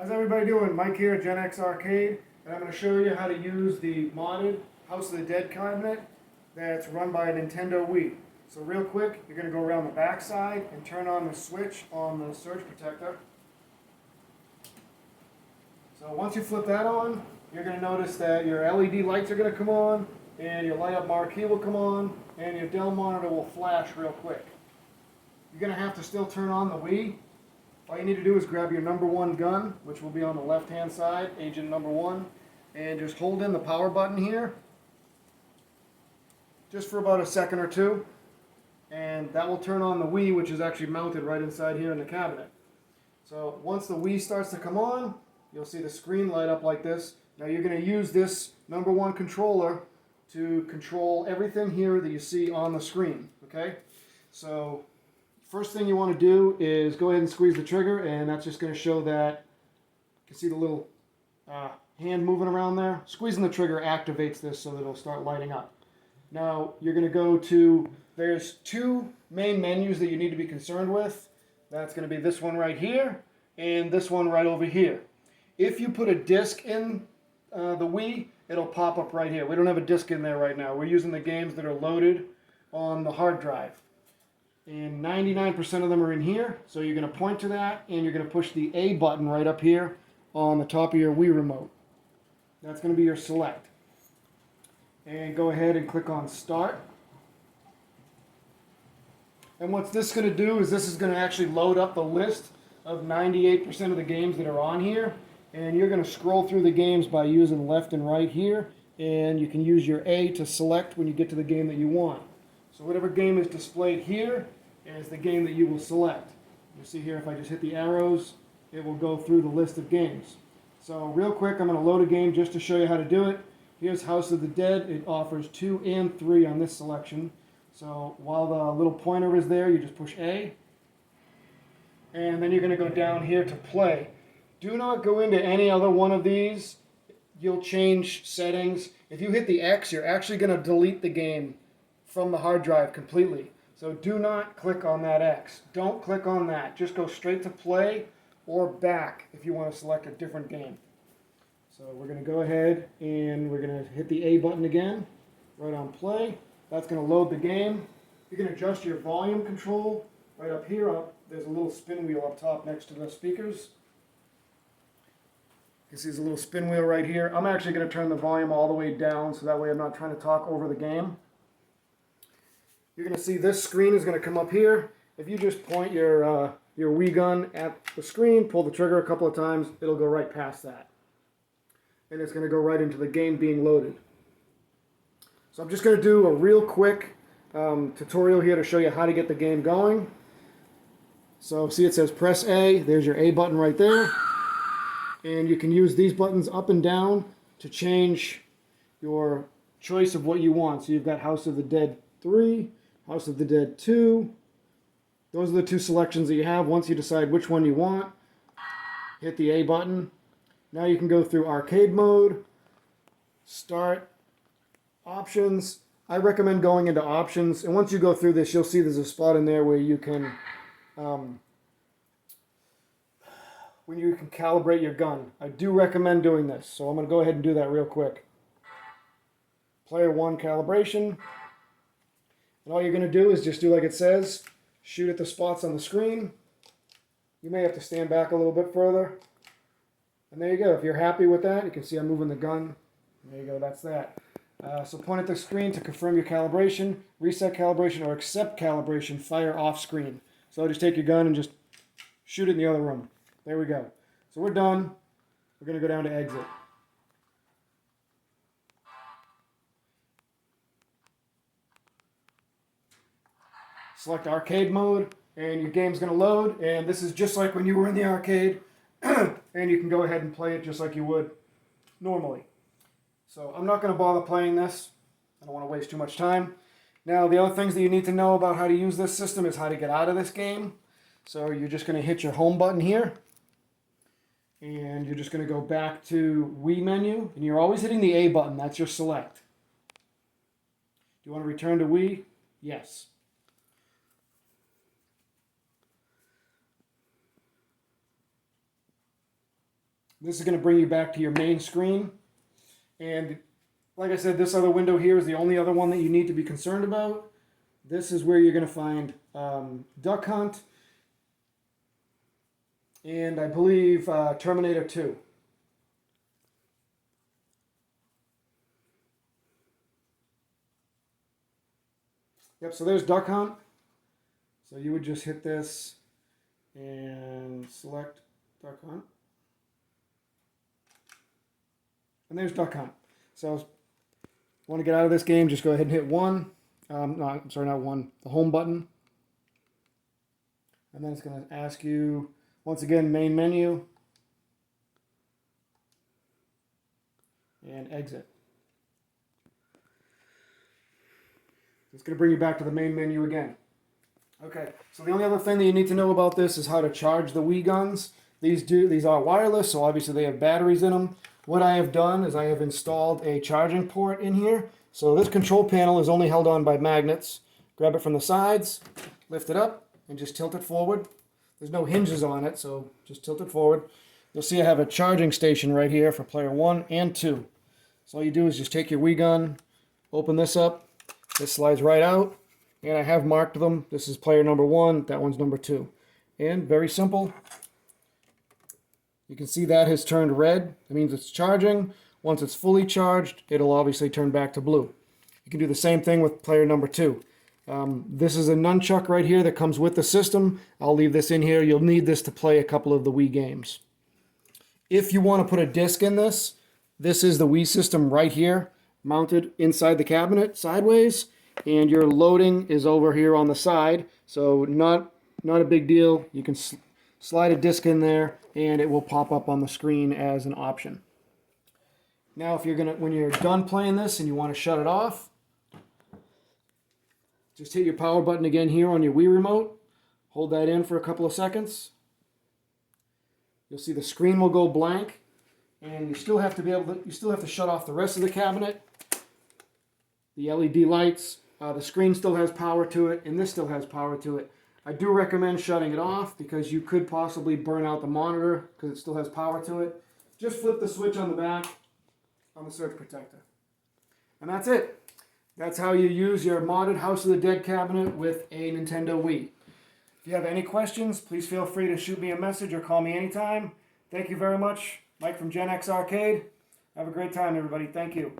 How's everybody doing? Mike here at Gen X Arcade, and I'm going to show you how to use the modded House of the Dead cabinet that's run by a Nintendo Wii. So real quick, you're going to go around the back side and turn on the switch on the surge protector. So once you flip that on, you're going to notice that your LED lights are going to come on, and your light up marquee will come on, and your Dell monitor will flash real quick. You're going to have to still turn on the Wii. All you need to do is grab your number one gun, which will be on the left hand side, agent number one, and just hold in the power button here, just for about a second or two, and that will turn on the Wii, which is actually mounted right inside here in the cabinet. So once the Wii starts to come on, you'll see the screen light up like this. Now you're going to use this number one controller to control everything here that you see on the screen, okay? So first thing you want to do is go ahead and squeeze the trigger, and that's just going to show that you can see the little hand moving around there. Squeezing the trigger activates this so that it'll start lighting up. Now you're going to go to, there's two main menus that you need to be concerned with. That's going to be this one right here and this one right over here. If you put a disc in the Wii, it'll pop up right here. We don't have a disc in there right now. We're using the games that are loaded on the hard drive. And 99% of them are in here, so you're going to point to that, and you're going to push the A button right up here on the top of your Wii remote. That's going to be your select. And go ahead and click on Start. And what this is going to do is this is going to actually load up the list of 98% of the games that are on here. And you're going to scroll through the games by using left and right here, and you can use your A to select when you get to the game that you want. So whatever game is displayed here is the game that you will select. You see here, if I just hit the arrows, it will go through the list of games. So real quick, I'm going to load a game just to show you how to do it. Here's House of the Dead. It offers 2 and 3 on this selection. So while the little pointer is there, you just push A. And then you're going to go down here to play. Do not go into any other one of these. You'll change settings. If you hit the X, you're actually going to delete the game from the hard drive completely. So do not click on that X. Don't click on that. Just go straight to play or back if you want to select a different game. So we're going to go ahead and we're going to hit the A button again, right on play. That's going to load the game. You can adjust your volume control right up here. There's a little spin wheel up top next to the speakers. You can see there's a little spin wheel right here. I'm actually going to turn the volume all the way down so that way I'm not trying to talk over the game. You're going to see this screen is going to come up here. If you just point your Wii gun at the screen, pull the trigger a couple of times, it'll go right past that. And it's going to go right into the game being loaded. So I'm just going to do a real quick tutorial here to show you how to get the game going. So see, it says press A. There's your A button right there. And you can use these buttons up and down to change your choice of what you want. So you've got House of the Dead 3, House of the Dead 2. Those are the two selections that you have. Once you decide which one you want, hit the A button. Now you can go through arcade mode, start, options. I recommend going into options. And once you go through this, you'll see there's a spot in there where you can calibrate your gun. I do recommend doing this, so I'm going to go ahead and do that real quick. Player 1 calibration. And all you're going to do is just do like it says, shoot at the spots on the screen. You may have to stand back a little bit further. And there you go. If you're happy with that, you can see I'm moving the gun. There you go, that's that. So point at the screen to confirm your calibration, reset calibration, or accept calibration, fire off screen. So just take your gun and just shoot it in the other room. There we go. So we're done. We're going to go down to exit. Select arcade mode, and your game's going to load. And this is just like when you were in the arcade. And you can go ahead and play it just like you would normally. So I'm not going to bother playing this. I don't want to waste too much time. Now, the other things that you need to know about how to use this system is how to get out of this game. So you're just going to hit your home button here. And you're just going to go back to Wii menu. And you're always hitting the A button. That's your select. Do you want to return to Wii? Yes. This is going to bring you back to your main screen. And like I said, this other window here is the only other one that you need to be concerned about. This is where you're going to find Duck Hunt and I believe Terminator 2. Yep, so there's Duck Hunt. So you would just hit this and select Duck Hunt. And there's Duck Hunt. So if you want to get out of this game, just go ahead and hit 1. No, I'm sorry, not 1. The home button. And then it's going to ask you, once again, main menu. And exit. It's going to bring you back to the main menu again. Okay, so the only other thing that you need to know about this is how to charge the Wii guns. These are wireless, so obviously they have batteries in them. What I have done is I have installed a charging port in here. So this control panel is only held on by magnets. Grab it from the sides, lift it up, and just tilt it forward. There's no hinges on it, so just tilt it forward. You'll see I have a charging station right here for player 1 and 2. So all you do is just take your Wii gun, open this up. This slides right out, and I have marked them. This is player number 1, that one's number 2. And very simple. You can see that has turned red. That means it's charging. Once it's fully charged, it'll obviously turn back to blue. You can do the same thing with player number 2. This is a nunchuck right here that comes with the system. I'll leave this in here. You'll need this to play a couple of the Wii games. If you want to put a disc in this, this is the Wii system right here, mounted inside the cabinet sideways, and your loading is over here on the side, so not a big deal. You can slide a disc in there and it will pop up on the screen as an option. Now when you're done playing this and you want to shut it off, just hit your power button again here on your Wii remote, hold that in for a couple of seconds. You'll see the screen will go blank, and you still have to shut off the rest of the cabinet. The LED lights, the screen still has power to it, and this still has power to it. I do recommend shutting it off because you could possibly burn out the monitor because it still has power to it. Just flip the switch on the back on the surge protector. And that's it. That's how you use your modded House of the Dead cabinet with a Nintendo Wii. If you have any questions, please feel free to shoot me a message or call me anytime. Thank you very much. Mike from Gen X Arcade. Have a great time, everybody. Thank you.